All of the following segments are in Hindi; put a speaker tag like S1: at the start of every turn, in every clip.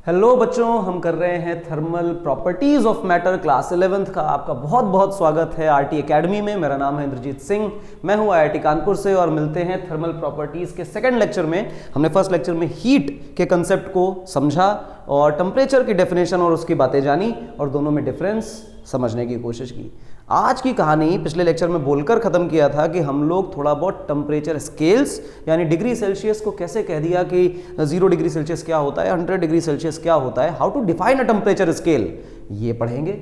S1: हेलो बच्चों, हम कर रहे हैं thermal properties of matter class 11th का। आपका बहुत बहुत स्वागत है आरटी एकेडमी में। मेरा नाम है इंद्रजीत सिंह, मैं हूं आईआईटी कानपुर से और मिलते हैं थर्मल प्रॉपर्टीज के सेकंड लेक्चर में। हमने फर्स्ट लेक्चर में हीट के कंसेप्ट को समझा और टेम्परेचर की डेफिनेशन और उसकी बातें जानी और दोनों में डिफरेंस समझने की कोशिश की। आज की कहानी पिछले लेक्चर में बोलकर ख़त्म किया था कि हम लोग थोड़ा बहुत टेम्परेचर स्केल्स यानी डिग्री सेल्सियस को कैसे कह दिया कि 0 डिग्री सेल्सियस क्या होता है, 100 डिग्री सेल्सियस क्या होता है, how to define a temperature scale, ये पढ़ेंगे।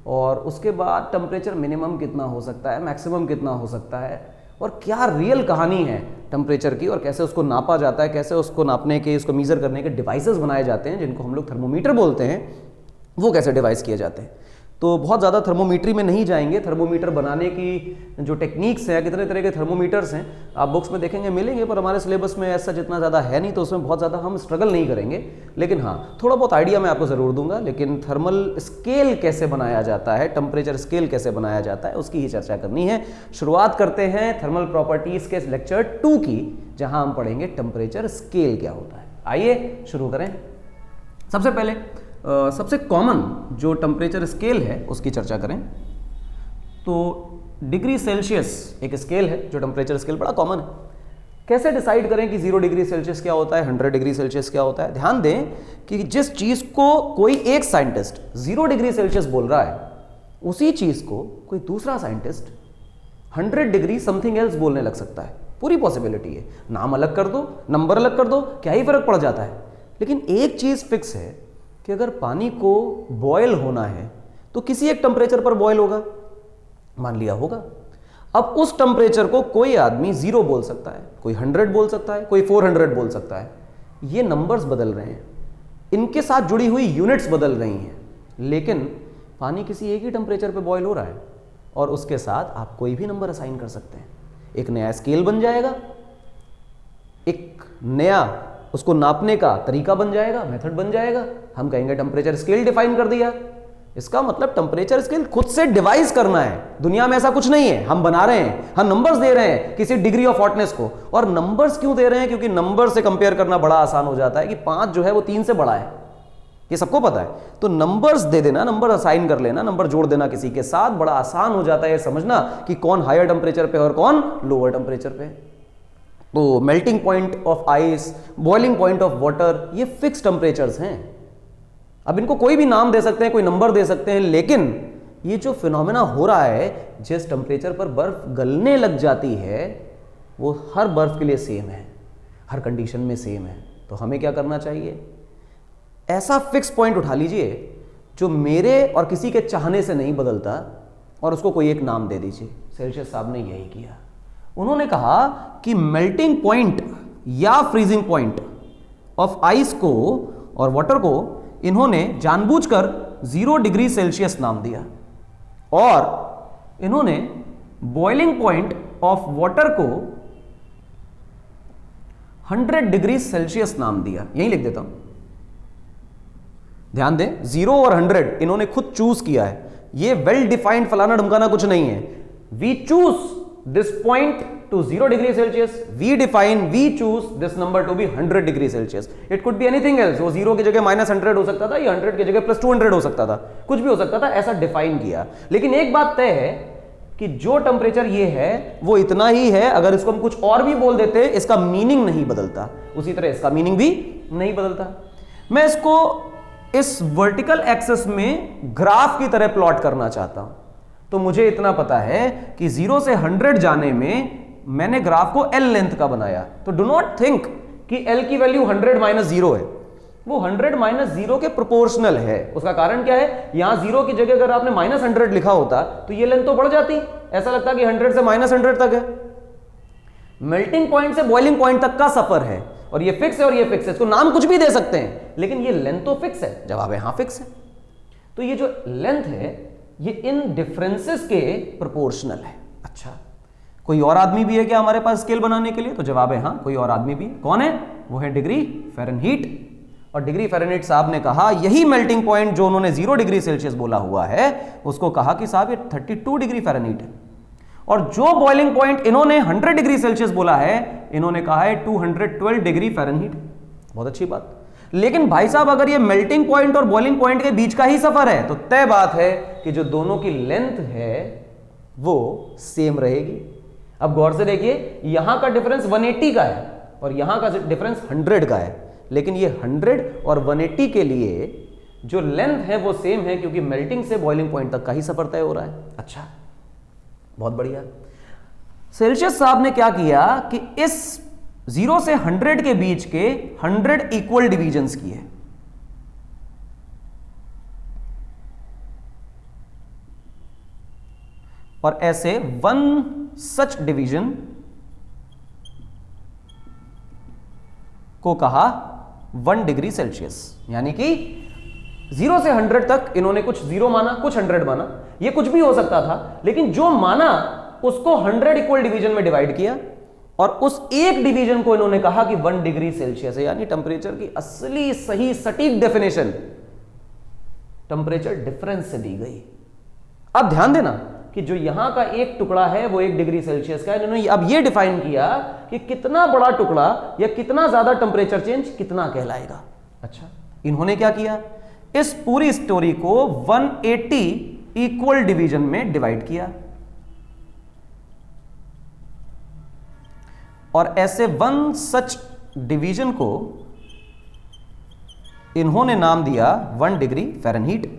S1: और उसके बाद टेम्परेचर मिनिमम कितना हो सकता है, मैक्सिमम कितना हो सकता है और क्या रियल कहानी है टेम्परेचर की और कैसे उसको नापा जाता है, कैसे उसको नापने के, उसको मीज़र करने के डिवाइसेस बनाए जाते हैं जिनको हम लोग थर्मोमीटर बोलते हैं, वो कैसे डिवाइस किए जाते हैं। तो बहुत ज़्यादा थर्मोमीट्री में नहीं जाएंगे। थर्मोमीटर बनाने की जो टेक्निक्स हैं, कितने तरह के थर्मोमीटर्स हैं आप बुक्स में देखेंगे, मिलेंगे, पर हमारे सिलेबस में ऐसा जितना ज़्यादा है नहीं, तो उसमें बहुत ज़्यादा हम स्ट्रगल नहीं करेंगे। लेकिन हाँ, थोड़ा बहुत आइडिया मैं आपको ज़रूर दूंगा। लेकिन थर्मल स्केल कैसे बनाया जाता है, टेम्परेचर स्केल कैसे बनाया जाता है, उसकी ही चर्चा करनी है। शुरुआत करते हैं थर्मल प्रॉपर्टीज़ के लेक्चर 2 की, जहाँ हम पढ़ेंगे टेम्परेचर स्केल क्या होता है। आइए शुरू करें। सबसे पहले सबसे कॉमन जो टेम्परेचर स्केल है उसकी चर्चा करें तो डिग्री सेल्सियस एक स्केल है, जो टेम्परेचर स्केल बड़ा कॉमन है। कैसे डिसाइड करें कि 0 डिग्री सेल्सियस क्या होता है, 100 डिग्री सेल्सियस क्या होता है। ध्यान दें कि जिस चीज़ को कोई एक साइंटिस्ट 0 डिग्री सेल्सियस बोल रहा है, उसी चीज़ को कोई दूसरा साइंटिस्ट 100 डिग्री समथिंग एल्स बोलने लग सकता है। पूरी पॉसिबिलिटी है। नाम अलग कर दो, नंबर अलग कर दो, क्या ही फर्क पड़ जाता है। लेकिन एक चीज़ फिक्स है कि अगर पानी को बॉयल होना है तो किसी एक टेम्परेचर पर बॉयल होगा, मान लिया होगा। अब उस टेम्परेचर को कोई आदमी 0 बोल सकता है, कोई 100 बोल सकता है, कोई 400 बोल सकता है। ये नंबर्स बदल रहे हैं, इनके साथ जुड़ी हुई यूनिट्स बदल रही हैं, लेकिन पानी किसी एक ही टेम्परेचर पर बॉयल हो रहा है और उसके साथ आप कोई भी नंबर असाइन कर सकते हैं। एक नया स्केल बन जाएगा, एक नया उसको नापने का तरीका बन जाएगा, मेथड बन जाएगा। हम कहेंगे टेम्परेचर स्केल डिफाइन कर दिया। इसका मतलब टेम्परेचर स्केल खुद से डिवाइस करना है। दुनिया में ऐसा कुछ नहीं है, हम बना रहे हैं, हम नंबर्स दे रहे हैं किसी डिग्री ऑफ हॉटनेस को। और नंबर्स क्यों दे रहे हैं? क्योंकि नंबर से कंपेयर करना बड़ा आसान हो जाता है कि 5 जो है वो 3 से बड़ा है, ये सबको पता है। तो नंबर्स दे देना, नंबर असाइन कर लेना, नंबर जोड़ देना किसी के साथ, बड़ा आसान हो जाता है समझना कि कौन हायर टेम्परेचर पे और कौन लोअर टेम्परेचर पे। तो melting point of ice, boiling point of water, ये फिक्स टेम्परेचर्स हैं। अब इनको कोई भी नाम दे सकते हैं, कोई नंबर दे सकते हैं, लेकिन ये जो फिनोमेना हो रहा है, जिस टेम्परेचर पर बर्फ गलने लग जाती है, वो हर बर्फ के लिए सेम है, हर कंडीशन में सेम है। तो हमें क्या करना चाहिए? ऐसा फिक्स पॉइंट उठा लीजिए जो मेरे और किसी के चाहने से नहीं बदलता और उसको कोई एक नाम दे दीजिए। सेल्सियस साहब ने यही किया। उन्होंने कहा कि मेल्टिंग पॉइंट या फ्रीजिंग पॉइंट ऑफ आइस को और वाटर को इन्होंने जानबूझकर 0 डिग्री सेल्सियस नाम दिया और इन्होंने बॉइलिंग पॉइंट ऑफ वाटर को 100 डिग्री सेल्सियस नाम दिया। यही लिख देता हूं, ध्यान दें, 0 और 100 इन्होंने खुद चूज किया है। ये वेल डिफाइंड फलाना ढमकाना कुछ नहीं है। We choose this point to 0 degree Celsius, we choose this number to be 100 degree Celsius. It could be anything else. वो 0 की जगह -100 हो सकता था, या 100 की जगह +200 हो सकता था, कुछ भी हो सकता था, ऐसा डिफाइन किया। लेकिन एक बात तय है कि जो टेम्परेचर ये है वो इतना ही है। अगर इसको हम कुछ और भी बोल देते, इसका मीनिंग नहीं बदलता, उसी तरह इसका मीनिंग भी नहीं बदलता। मैं इसको इस वर्टिकल एक्सिस में ग्राफ की तरह प्लॉट करना चाहता हूं। तो मुझे इतना पता है कि 0 से 100 जाने में मैंने ग्राफ को L लेंथ का बनाया। तो डू नॉट थिंक कि L की वैल्यू 100 - 0 है। वो 100 - 0 के प्रोपोर्शनल है। उसका कारण क्या है? यहां 0 की जगह अगर आपने -100 लिखा होता तो ये लेंथ तो बढ़ जाती। ऐसा लगता कि 100 से -100 तक है। मेल्टिंग पॉइंट से बॉइलिंग पॉइंट तक का सफर है और ये फिक्स है और ये फिक्स है। इसको नाम कुछ भी दे सकते हैं, लेकिन ये लेंथ तो फिक्स है। जवाब है हाँ, फिक्स है। तो ये जो लेंथ है ये इन डिफरेंसेस के प्रोपोर्शनल है। अच्छा, कोई और आदमी भी है क्या हमारे पास स्केल बनाने के लिए? तो जवाब है हाँ, कोई और आदमी भी। कौन है? वो है डिग्री फ़ारेनहीट। और डिग्री फ़ारेनहीट साहब ने कहा, यही मेल्टिंग पॉइंट जो उन्होंने 0 डिग्री सेल्सियस बोला हुआ है, उसको कहा कि साहब ये 32 डिग्री फ़ारेनहीट है। और जो बॉइलिंग पॉइंट इन्होंने 100 डिग्री सेल्सियस बोला है, इन्होंने कहा है 212 डिग्री फ़ारेनहीट। बहुत अच्छी बात। लेकिन भाई साहब अगर ये मेल्टिंग पॉइंट और बॉइलिंग पॉइंट के बीच का ही सफर है तो तय बात है कि जो दोनों की लेंथ है वो सेम रहेगी। अब गौर से देखिए, यहां का डिफरेंस 180 का है और यहां का डिफरेंस 100 का है, लेकिन ये 100 और 180 के लिए जो लेंथ है वो सेम है, क्योंकि मेल्टिंग से बॉइलिंग पॉइंट तक का ही सफर तय हो रहा है। अच्छा, बहुत बढ़िया। सेल्सियस साहब ने क्या किया कि इस 0 से 100 के बीच के 100 इक्वल डिवीजन्स किए। और ऐसे 1 सच डिवीजन को कहा 1 डिग्री सेल्सियस। यानी कि 0 से 100 तक इन्होंने कुछ 0 माना, कुछ 100 माना, ये कुछ भी हो सकता था, लेकिन जो माना उसको 100 इक्वल डिवीजन में डिवाइड किया और उस एक डिवीजन को इन्होंने कहा कि 1 डिग्री सेल्सियस है। यानी टेंपरेचर की असली सही सटीक डेफिनेशन टेंपरेचर डिफरेंस से दी गई। अब ध्यान देना कि जो यहां का एक टुकड़ा है वो 1 डिग्री सेल्सियस का है। इन्होंने अब ये डिफाइन किया कि कितना बड़ा टुकड़ा या कितना ज्यादा टेंपरेचर चेंज कितना कहलाएगा। अच्छा, इन्होंने क्या किया, इस पूरी स्टोरी को 180 इक्वल डिवीजन में डिवाइड किया और ऐसे 1 सच डिवीजन को इन्होंने नाम दिया 1 डिग्री फ़ारेनहीट।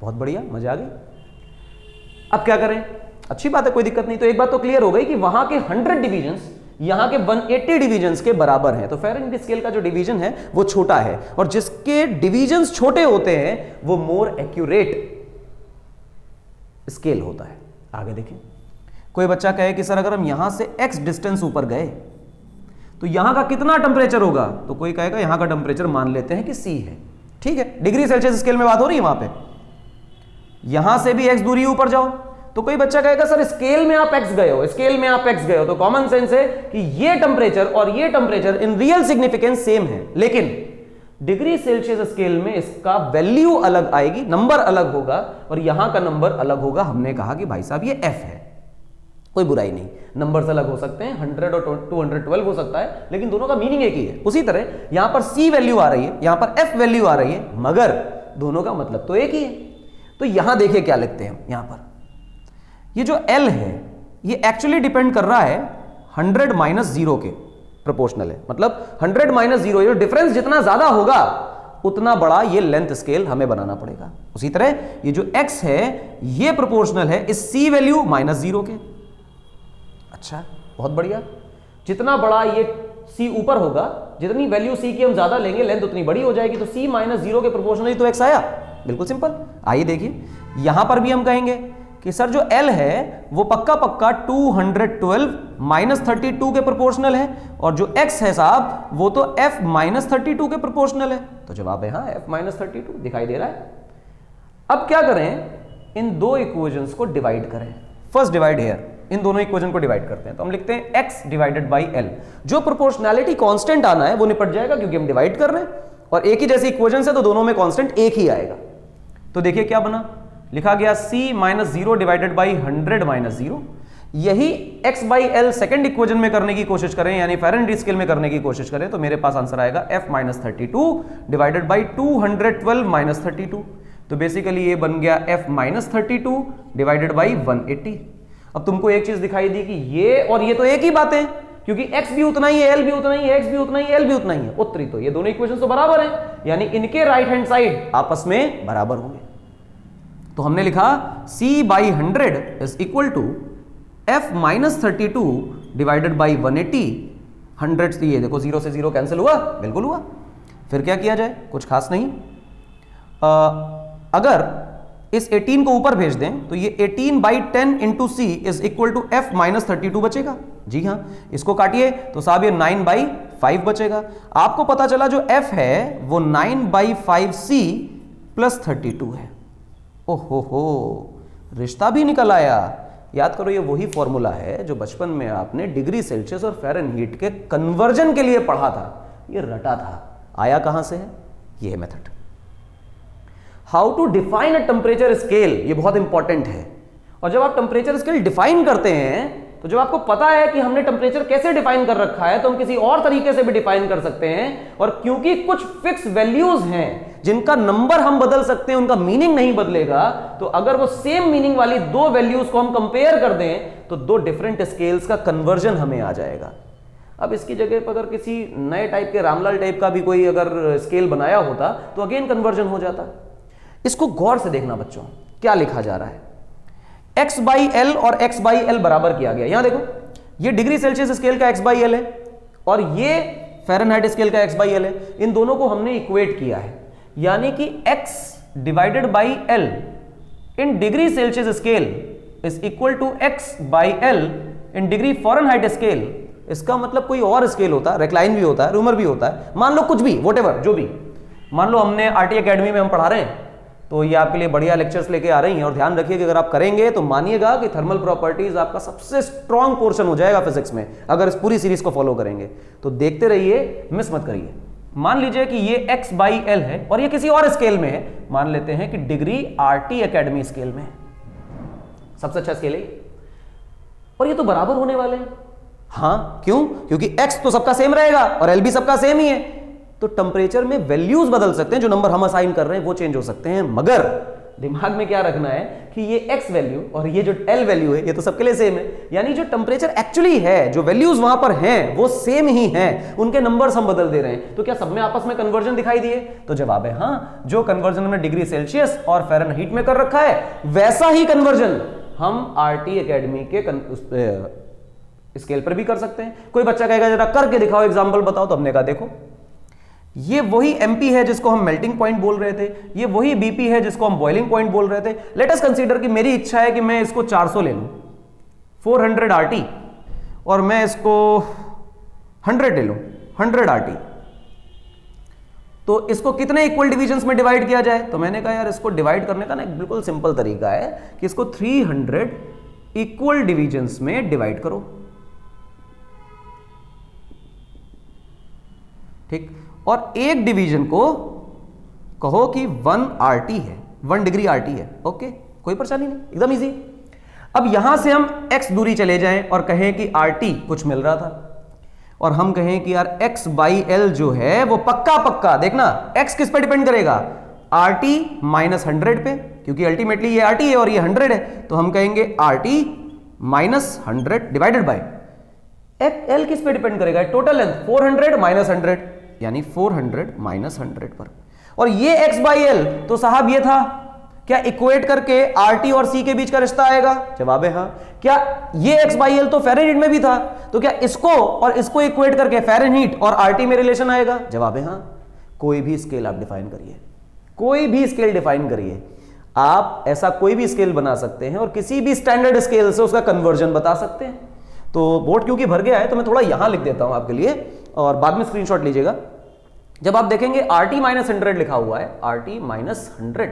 S1: बहुत बढ़िया, मजा आ गई। अब क्या करें, अच्छी बात है, कोई दिक्कत नहीं। तो एक बात तो क्लियर हो गई कि वहां के 100 डिवीजन्स यहां के 180 डिवीजन्स के बराबर हैं। तो फ़ारेनहीट स्केल का जो डिवीजन है वो छोटा है और जिसके डिवीजन्स छोटे होते हैं वो मोर एक्यूरेट स्केल होता है। आगे देखें, कोई बच्चा कहे कि सर अगर हम यहां से x डिस्टेंस ऊपर गए तो यहां का कितना टेंपरेचर होगा, तो कोई कहेगा यहां का टेंपरेचर मान लेते हैं कि C है। ठीक है, डिग्री सेल्सियस स्केल में बात हो रही है। वहां पे यहां से भी x दूरी ऊपर जाओ तो कोई बच्चा कहेगा सर स्केल में आप x गए हो, स्केल में आप x गए हो, तो कॉमन सेंस है कि ये टेंपरेचर और ये temperature in real significance same है, लेकिन डिग्री सेल्सियस स्केल में इसका वैल्यू अलग आएगी, नंबर अलग होगा और यहां का नंबर अलग होगा। हमने कहा कि भाई साहब ये f है, कोई बुराई नहीं, नंबर्स अलग हो सकते हैं, 100 और 212 हो सकता है, लेकिन दोनों का मीनिंग एक ही है। उसी तरह यहां पर c वैल्यू आ रही है, यहां पर f वैल्यू आ रही है, मगर दोनों का मतलब तो एक ही है। तो यहां देखिए क्या लिखते हैं, यहां पर ये जो L है ये एक्चुअली डिपेंड कर रहा है 100 माइनस 0 के प्रोपोर्शनल है। मतलब 100 माइनस 0, ये डिफरेंस जितना ज्यादा होगा उतना बड़ा ये लेंथ स्केल हमें बनाना पड़ेगा। उसी तरह ये जो x है ये प्रोपोर्शनल है इस c वैल्यू माइनस 0 के। अच्छा, बहुत बढ़िया। जितना बड़ा ये c ऊपर होगा, जितनी वैल्यू c की हम ज्यादा लेंगे लेंथ उतनी बड़ी हो जाएगी। तो c माइनस 0 के प्रोपोर्शनली तो x आया, बिल्कुल सिंपल। आइए देखिए, यहां पर भी हम कहेंगे कि सर जो L है वो पक्का पक्का 212 माइनस 32 के प्रोपोर्शनल है और जो x है साहब वो तो f माइनस 32 के प्रोपोर्शनल है। तो जवाब है हाँ, f माइनस 32 दिखाई दे रहा है। अब क्या करें, इन दो इक्वेशंस को डिवाइड करें। फर्स्ट डिवाइड हियर, इन दोनों इक्वेशन को डिवाइड करते हैं। तो हम लिखते हैं x डिवाइडेड बाई L। जो प्रोपोर्शनैलिटी कांस्टेंट आना है वो निपट जाएगा क्योंकि हम डिवाइड कर रहे हैं और एक ही जैसी इक्वेशन है तो दोनों में कांस्टेंट एक ही आएगा। तो देखिए क्या बना, लिखा गया c minus 0 divided by 100 minus 0। यही x by L second equation में करने की कोशिश करें, यानी फ़ारेनहीट स्केल में करने की कोशिश करें, तो मेरे पास आंसर आएगा f minus 32 divided by 212 minus 32। तो बेसिकली ये बन गया f माइनस 32 डिवाइडेड बाई 180। अब तुमको एक चीज दिखाई दी कि ये और ये तो एक ही बात है, क्योंकि x भी उतना ही है, l भी उतना ही है, x भी उतना ही है, l भी उतना ही है। उत्तरी तो ये दोनों इक्वेशन तो बराबर हैं, यानी इनके राइट हैंड साइड आपस में बराबर होंगे। तो हमने लिखा c by 100 is equal to f minus 32 divided by 180। 100 ये देखो 0 से 0 कैंसिल हुआ, बिल्कुल हुआ। फिर क्या किया जाए, कुछ खास नहीं। अगर इस 18 को ऊपर भेज दें तो ये 18 by 10 into C is equal to f minus 32 बचेगा। जी हाँ, इसको काटिए तो साहब ये 9 बाई 5 बचेगा। आपको पता चला जो f है वो 9 बाई 5c प्लस 32 है। ओहो हो, रिश्ता भी निकल आया। याद करो, ये वही फॉर्मूला है जो बचपन में आपने डिग्री सेल्सियस और फ़ारेनहीट के कन्वर्जन के लिए पढ़ा था, ये रटा था। आया कहां से है, ये है method. How to define a temperature scale, ये बहुत इंपॉर्टेंट है। और जब आप टेम्परेचर स्केल डिफाइन करते हैं तो जब आपको पता है कि हमने टेम्परेचर कैसे डिफाइन कर रखा है तो हम किसी और तरीके से भी डिफाइन कर सकते हैं, और क्योंकि कुछ फिक्स वैल्यूज हैं जिनका नंबर हम बदल सकते हैं, उनका मीनिंग नहीं बदलेगा, तो अगर वो सेम मीनिंग वाली दो वैल्यूज को हम कंपेयर कर दें तो दो डिफरेंट स्केल्स का कन्वर्जन हमें आ जाएगा। अब इसकी जगह पर अगर किसी नए टाइप के रामलाल टाइप का भी कोई अगर स्केल बनाया होता तो अगेन कन्वर्जन हो जाता। इसको गौर से देखना बच्चों, क्या लिखा जा रहा है, x बाई एल और x बाई एल बराबर किया गया। यहां देखो, ये डिग्री सेल्सियस स्केल का x बाई एल है और ये फ़ारेनहाइट स्केल का x बाई एल है। इन दोनों को हमने इक्वेट किया है, यानी कि x divided by L in degree celsius scale is equal to x by L in degree fahrenheit scale. इसका मतलब कोई और स्केल होता है, रेक्लाइन भी होता है, रूमर भी होता है, मान लो कुछ भी, व्हाटएवर, जो भी, मान लो हमने आरटी एकेडमी में हम पढ़ा रहे हैं तो ये आपके लिए बढ़िया लेक्चर्स लेके आ रही हैं। और ध्यान रखिए कि अगर आप करेंगे तो मानिएगा कि थर्मल प्रॉपर्टीज आपका सबसे स्ट्रॉन्ग पोर्शन हो जाएगा फिजिक्स में, अगर इस पूरी सीरीज को फॉलो करेंगे तो। देखते रहिए, मिस मत करिए। मान लीजिए कि ये x बाई एल है और ये किसी और स्केल में है, मान लेते हैं कि डिग्री आरटी एकेडमी स्केल में है, सबसे अच्छा स्केल है, और ये तो बराबर होने वाले हैं। हाँ, क्यों? क्योंकि x तो सबका सेम रहेगा और l भी सबका सेम ही है, तो टेम्परेचर में वैल्यूज बदल सकते हैं, जो नंबर हम असाइन कर रहे हैं वो चेंज हो सकते हैं, मगर दिमाग में क्या रखना है कि ये x वैल्यू और ये जो l वैल्यू है ये तो सबके लिए सेम है, यानी जो टेम्परेचर एक्चुअली है, जो वैल्यूज वहां पर हैं वो सेम ही हैं, उनके नंबर्स हम बदल दे रहे हैं। तो क्या सब में आपस में कन्वर्जन दिखाई दिए? तो जवाब है हाँ। जो कन्वर्जन हमने डिग्री सेल्सियस और फ़ारेनहाइट में कर रखा है वैसा ही कन्वर्जन हम आरटी एकेडमी के स्केल पर भी कर सकते हैं। कोई बच्चा कहेगा जरा करके दिखाओ, एग्जांपल बताओ, तो हमने कहा देखो, ये वही एमपी है जिसको हम मेल्टिंग पॉइंट बोल रहे थे, ये वही बीपी है जिसको हम बॉइलिंग पॉइंट बोल रहे थे। लेट अस कंसीडर कि मेरी इच्छा है कि मैं इसको 400 ले लूं, 400 आरटी, और मैं इसको 100 ले लूं, 100 आरटी। तो इसको कितने इक्वल डिविजन्स में डिवाइड किया जाए? तो मैंने कहा यार इसको डिवाइड करने का ना एक बिल्कुल सिंपल तरीका है कि इसको 300 इक्वल डिविजन्स में डिवाइड करो, ठीक, और एक डिवीजन को कहो कि 1 आरटी है, 1 डिग्री आरटी है। ओके, कोई परेशानी नहीं, एकदम इजी। अब यहां से हम x दूरी चले जाएं और कहें कि आरटी कुछ मिल रहा था, और हम कहें कि यार x बाई एल जो है वो पक्का पक्का, देखना x किस पे डिपेंड करेगा, आरटी माइनस 100 पे, क्योंकि अल्टीमेटली ये आरटी है और ये 100 है, तो हम कहेंगे RT minus 100 divided by L किस पे डिपेंड करेगा, टोटल लेंथ 400 माइनस 100, यानी 400 माइनस 100 पर। और ये x बाई एल तो साहब ये था, क्या इक्वेट करके RT और C के बीच का रिश्ता आएगा? जवाब है हाँ। क्या ये x बाई एल तो फ़ारेनहाइट में भी था, तो क्या इसको और इसको इक्वेट करके फ़ारेनहाइट और RT में रिलेशन आएगा? जवाब है हाँ। कोई भी स्केल आप डिफाइन करिए, कोई भी स्केल डिफाइन करिए, आप ऐसा कोई भी स्केल बना सकते हैं और किसी भी स्टैंडर्ड स्केल से उसका कन्वर्जन बता सकते हैं। तो बोर्ड क्योंकि भर गया है तो मैं थोड़ा यहां लिख देता हूं आपके लिए और बाद में स्क्रीनशॉट लीजिएगा। जब आप देखेंगे RT माइनस 100 लिखा हुआ है, RT minus 100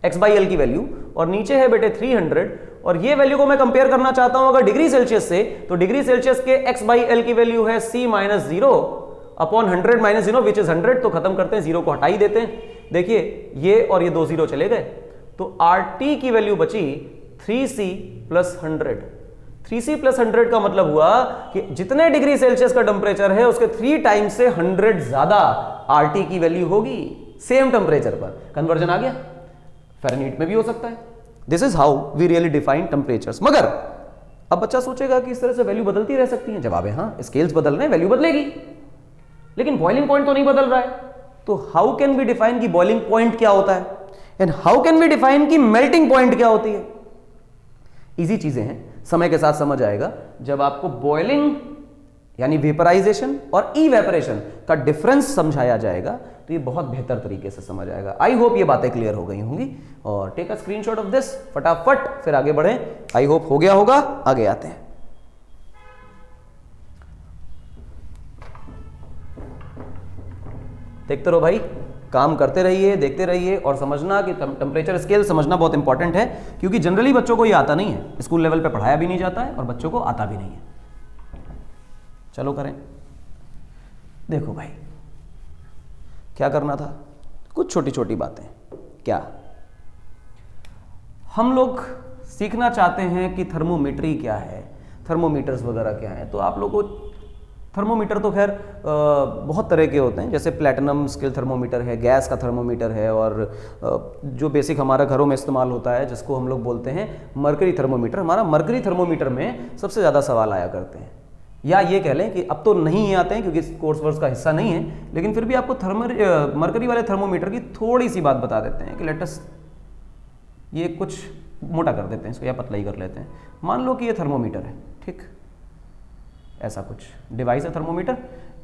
S1: x by L की वैल्यू, और नीचे है बेटे 300, और ये वैल्यू को मैं कंपेयर करना चाहता हूं अगर डिग्री सेल्सियस से, तो डिग्री सेल्सियस के x बाई एल की वैल्यू है C minus 0 upon 100 minus 0 which is 100। तो खत्म करते हैं, 0 को हटा ही देते हैं। देखिए ये और ये 2 0 चले गए, तो RT की वैल्यू बची 3C प्लस 100। 3C प्लस 100 का मतलब हुआ कि जितने डिग्री सेल्सियस का टेम्परेचर है उसके 3 टाइम्स से 100 ज्यादा RT की वैल्यू होगी सेम टेम्परेचर पर। कन्वर्जन आ गया, फ़ारेनहाइट में भी हो सकता है। This is how we really define temperatures. मगर अब बच्चा सोचेगा कि इस तरह से वैल्यू बदलती रह सकती है। जवाब है हाँ, स्केल्स बदल रहे हैं, वैल्यू बदलेगी, लेकिन बॉइलिंग पॉइंट तो नहीं बदल रहा है। तो हाउ कैन वी डिफाइन कि बॉइलिंग पॉइंट क्या होता है, and how can we define कि मेल्टिंग पॉइंट क्या होती है? इजी चीजें हैं, समय के साथ समझ आएगा। जब आपको बॉइलिंग यानी वेपराइजेशन और इवेपोरेशन का डिफरेंस समझाया जाएगा तो ये बहुत बेहतर तरीके से समझ आएगा। आई होप ये बातें क्लियर हो गई होंगी। और take a screenshot of this फटाफट, फिर आगे बढ़ें। आई होप हो गया होगा। आगे आते हैं। देखते रहो भाई, काम करते रहिए, देखते रहिए, और समझना कि टेम्परेचर स्केल समझना बहुत इंपॉर्टेंट है, क्योंकि जनरली बच्चों को ये आता नहीं है, स्कूल लेवल पे पढ़ाया भी नहीं जाता है और बच्चों को आता भी नहीं है। चलो करें। देखो भाई, क्या करना था, कुछ छोटी छोटी बातें। क्या हम लोग सीखना चाहते हैं कि थर्मोमेट्री क्या है, थर्मोमीटर्स वगैरह क्या हैं। तो आप लोगों को थर्मोमीटर तो खैर बहुत तरह के होते हैं, जैसे प्लैटिनम स्केल थर्मोमीटर है, गैस का थर्मोमीटर है, और जो बेसिक हमारा घरों में इस्तेमाल होता है जिसको हम लोग बोलते हैं मरकरी थर्मोमीटर। हमारा मरकरी थर्मोमीटर में सबसे ज़्यादा सवाल आया करते हैं, या ये कह लें कि अब तो नहीं आते हैं क्योंकि कोर्स वर्स का हिस्सा नहीं है, लेकिन फिर भी आपको मरकरी वाले थर्मोमीटर की थोड़ी सी बात बता देते हैं कि लेटस ये कुछ मोटा कर देते हैं इसको या पतला ही कर लेते हैं। मान लो कि ये थर्मोमीटर है, ठीक, ऐसा कुछ डिवाइस है थर्मोमीटर,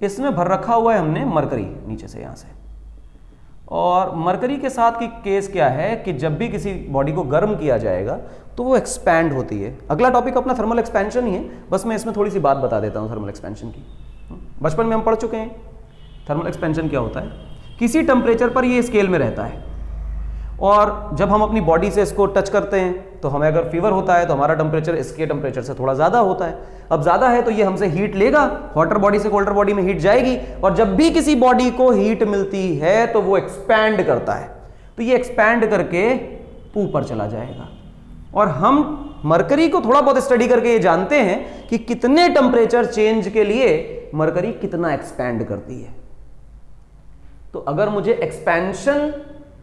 S1: इसमें भर रखा हुआ है हमने मरकरी नीचे से यहाँ से, और मरकरी के साथ की केस क्या है कि जब भी किसी बॉडी को गर्म किया जाएगा तो वो एक्सपैंड होती है। अगला टॉपिक अपना थर्मल एक्सपेंशन ही है, बस मैं इसमें थोड़ी सी बात बता देता हूँ थर्मल एक्सपेंशन की। बचपन में हम पढ़ चुके हैं थर्मल एक्सपेंशन क्या होता है। किसी टेम्परेचर पर ये स्केल में रहता है, और जब हम अपनी बॉडी से इसको टच करते हैं तो हमें अगर फीवर होता है तो हमारा टेम्परेचर इसके टेम्परेचर से थोड़ा ज़्यादा होता है। अब ज़्यादा है तो ये हमसे हीट लेगा, हॉटर बॉडी से कोल्डर बॉडी में हीट जाएगी, और जब भी किसी बॉडी को हीट मिलती है तो वो एक्सपैंड करता है, तो ये एक्सपैंड करके ऊपर चला जाएगा। और हम मरकरी को थोड़ा बहुत स्टडी करके ये जानते हैं कि कितने टेम्परेचर चेंज के लिए मरकरी कितना एक्सपैंड करती है। तो अगर मुझे एक्सपेंशन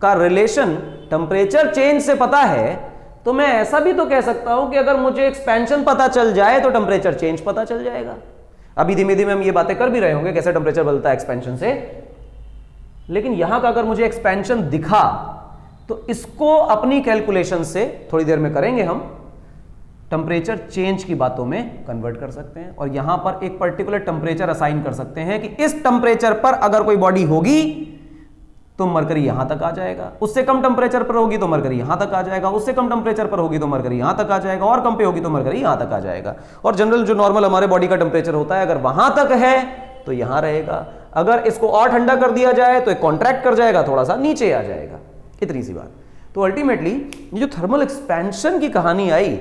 S1: का रिलेशन टेम्परेचर चेंज से पता है तो मैं ऐसा भी तो कह सकता हूं कि अगर मुझे एक्सपेंशन पता चल जाए तो टेम्परेचर चेंज पता चल जाएगा। अभी धीमे धीमे हम ये बातें कर भी रहे होंगे कैसे टेम्परेचर बदलता है एक्सपेंशन से, लेकिन यहां का अगर मुझे एक्सपेंशन दिखा तो इसको अपनी कैलकुलेशन से थोड़ी देर में करेंगे हम टेम्परेचर चेंज की बातों में कन्वर्ट कर सकते हैं, और यहां पर एक पर्टिकुलर टेम्परेचर असाइन कर सकते हैं कि इस टेम्परेचर पर अगर कोई बॉडी होगी तो मरकरी यहां तक आ जाएगा, उससे कम टेम्परेचर पर होगी तो मरकरी यहां तक आ जाएगा, उससे कम टेम्परेचर पर होगी तो मरकरी यहां तक आ जाएगा, और कम पे होगी तो मरकरी यहां तक आ जाएगा। और जनरल जो नॉर्मल हमारे बॉडी का टेम्परेचर होता है अगर वहां तक है तो यहां रहेगा, अगर इसको और ठंडा कर दिया जाए तो कॉन्ट्रैक्ट कर जाएगा, थोड़ा सा नीचे आ जाएगा। इतनी सी बात। तो अल्टीमेटली ये जो थर्मल एक्सपेंशन की कहानी आई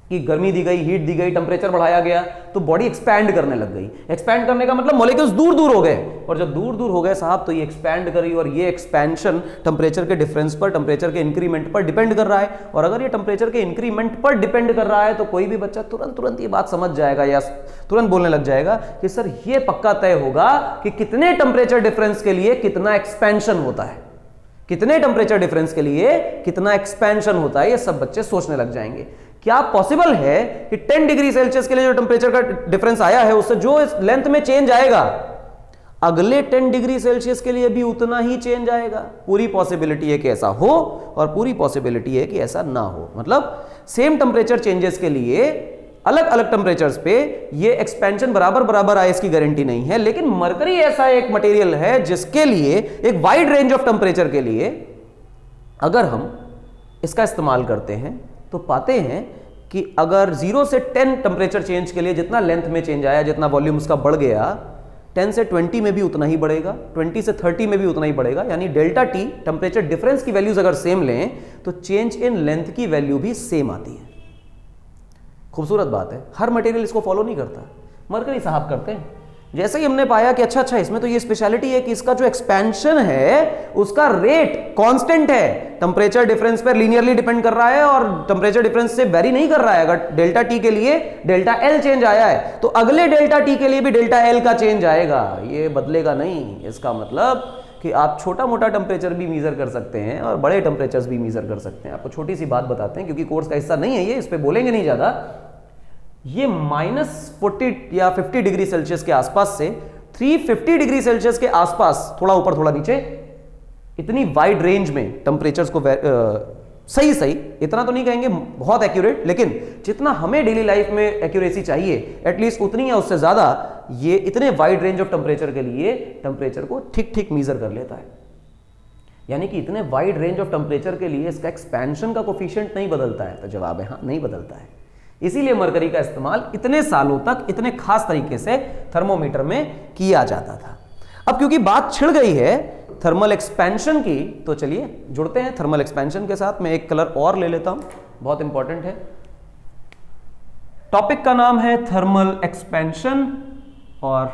S1: कि गर्मी दी गई, हीट दी गई, टेम्परेचर बढ़ाया गया तो बॉडी एक्सपैंड करने लग गई। एक्सपैंड करने का मतलब मॉलिक्यूल्स दूर दूर हो गए, और जब दूर दूर हो गए साहब तो ये एक्सपैंड करी, और ये एक्सपेंशन टेम्परेचर के डिफरेंस पर, टेम्परेचर के इंक्रीमेंट पर डिपेंड कर रहा है। और अगर ये टेम्परेचर के इंक्रीमेंट पर डिपेंड कर रहा है तो कोई भी बच्चा तुरंत ये बात समझ जाएगा या तुरंत बोलने लग जाएगा कि सर ये पक्का तय होगा कि कितने टेम्परेचर डिफरेंस के लिए कितना एक्सपेंशन होता है, कितने टेम्परेचर डिफरेंस के लिए कितना एक्सपेंशन होता है, ये सब बच्चे सोचने लग जाएंगे। क्या पॉसिबल है कि 10 डिग्री सेल्सियस के लिए जो टेम्परेचर का डिफरेंस आया है उससे जो लेंथ में चेंज आएगा अगले 10 डिग्री सेल्सियस के लिए भी उतना ही चेंज आएगा? पूरी पॉसिबिलिटी है कि ऐसा हो और पूरी पॉसिबिलिटी है कि ऐसा ना हो। मतलब सेम टेम्परेचर चेंजेस के लिए अलग अलग टेम्परेचर्स पे ये एक्सपेंशन बराबर बराबर आए इसकी गारंटी नहीं है, लेकिन मरकरी ऐसा एक मटेरियल है जिसके लिए एक वाइड रेंज ऑफ टेम्परेचर के लिए अगर हम इसका इस्तेमाल करते हैं तो पाते हैं कि अगर 0 से 10 टेम्परेचर चेंज के लिए जितना लेंथ में चेंज आया, जितना वॉल्यूम उसका बढ़ गया, 10 से 20 में भी उतना ही बढ़ेगा, 20 से 30 में भी उतना ही बढ़ेगा। यानी डेल्टा टी टेम्परेचर डिफरेंस की वैल्यूज अगर सेम लें तो चेंज इन लेंथ की वैल्यू भी सेम आती है। खूबसूरत बात है, हर मटेरियल इसको फॉलो नहीं करता, मरकरी साहब करते हैं। जैसे ही हमने पाया कि अच्छा इसमें तो ये स्पेशलिटी है कि इसका जो एक्सपेंशन है उसका रेट कांस्टेंट है, टेम्परेचर डिफरेंस पर लीनियरली डिपेंड कर रहा है और टेम्परेचर डिफरेंस से वेरी नहीं कर रहा है। अगर डेल्टा टी के लिए डेल्टा एल चेंज आया है तो अगले डेल्टा टी के लिए भी डेल्टा एल का चेंज आएगा, ये बदलेगा नहीं। इसका मतलब कि आप छोटा मोटा टेम्परेचर भी मेजर कर सकते हैं और बड़े टेम्परेचर्स भी मेजर कर सकते हैं। आपको छोटी सी बात बताते हैं क्योंकि कोर्स का हिस्सा नहीं है ये, इस पर बोलेंगे नहीं ज्यादा। ये -40 या 50 डिग्री सेल्सियस के आसपास से 350 डिग्री सेल्सियस के आसपास, थोड़ा ऊपर थोड़ा नीचे, इतनी वाइड रेंज में टेम्परेचर्स को सही इतना तो नहीं कहेंगे बहुत एक्यूरेट, लेकिन जितना हमें डेली लाइफ में एक्यूरेसी चाहिए एटलीस्ट उतनी या उससे ज्यादा, ये इतने वाइड रेंज ऑफ टेम्परेचर के लिए टेम्परेचर को ठीक ठीक मेजर कर लेता है। यानी कि इतने वाइड रेंज ऑफ टेम्परेचर के लिए इसका एक्सपेंशन का कोफिशिएंट नहीं बदलता है। तो जवाब है हाँ, नहीं बदलता है। इसीलिए मरकरी का इस्तेमाल इतने सालों तक इतने खास तरीके से थर्मोमीटर में किया जाता था। अब क्योंकि बात छिड़ गई है थर्मल एक्सपेंशन की, तो चलिए जुड़ते हैं थर्मल एक्सपेंशन के साथ। मैं एक कलर और ले लेता हूं, बहुत इंपॉर्टेंट है। टॉपिक का नाम है थर्मल एक्सपेंशन, और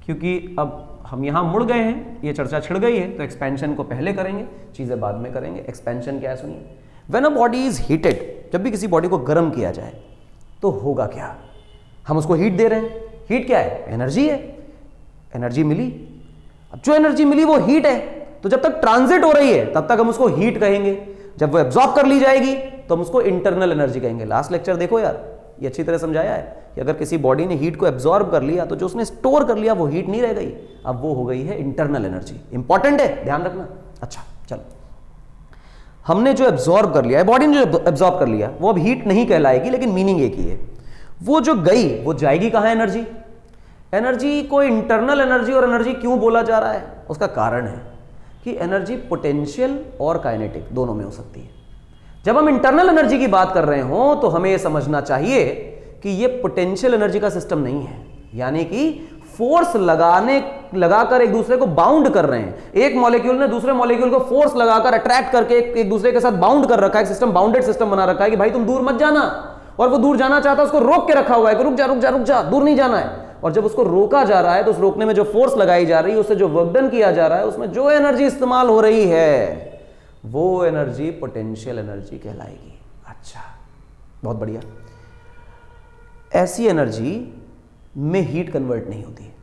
S1: क्योंकि अब हम यहां मुड़ गए हैं, ये चर्चा छिड़ गई है, तो एक्सपेंशन को पहले करेंगे, चीजें बाद में करेंगे। एक्सपेंशन क्या है सुनिए। When a body is heated, जब भी किसी बॉडी को गर्म किया जाए तो होगा क्या, हम उसको हीट दे रहे हैं। हीट क्या है? एनर्जी है। एनर्जी मिली, अब जो एनर्जी मिली वो हीट है, तो जब तक ट्रांजिट हो रही है तब तक हम उसको हीट कहेंगे, जब वो एब्जॉर्ब कर ली जाएगी तो हम उसको इंटरनल एनर्जी कहेंगे। लास्ट लेक्चर देखो यार, ये अच्छी तरह समझाया है कि अगर किसी बॉडी ने हीट को एब्जॉर्ब कर लिया तो जो उसने स्टोर कर लिया वो हीट नहीं रह गई, अब वो हो गई है इंटरनल एनर्जी। इंपॉर्टेंट है, ध्यान रखना। अच्छा चलो, हमने जो एब्जॉर्ब कर लिया है, बॉडी ने जो एब्जॉर्ब कर लिया वो अब हीट नहीं कहलाएगी, लेकिन मीनिंग एक ही है। वो जो गई वो जाएगी कहां? एनर्जी। एनर्जी को इंटरनल एनर्जी और एनर्जी क्यों बोला जा रहा है? उसका कारण है कि एनर्जी पोटेंशियल और काइनेटिक दोनों में हो सकती है। जब हम इंटरनल एनर्जी की बात कर रहे हो तो हमें यह समझना चाहिए कि यह पोटेंशियल एनर्जी का सिस्टम नहीं है, यानी कि फोर्स लगाकर एक दूसरे को बाउंड कर रहे हैं। एक मॉलिक्यूल ने दूसरे मॉलिक्यूल को फोर्स लगाकर अट्रैक्ट करके एक दूसरे के साथ बाउंड कर रखा है, सिस्टम बाउंडेड सिस्टम बना रखा है कि भाई तुम दूर मत जाना, और वो दूर जाना चाहता है, उसको रोक के रखा हुआ है कि रुक जा रुक जा रुक जा, दूर नहीं जाना है। और जब उसको रोका जा रहा है तो उस रोकने में जो फोर्स लगाई जा रही है, उससे जो वर्क डन किया जा रहा है, उसमें जो एनर्जी इस्तेमाल हो रही है वो एनर्जी पोटेंशियल एनर्जी कहलाएगी। अच्छा, बहुत बढ़िया। ऐसी एनर्जी में हीट कन्वर्ट नहीं होती है।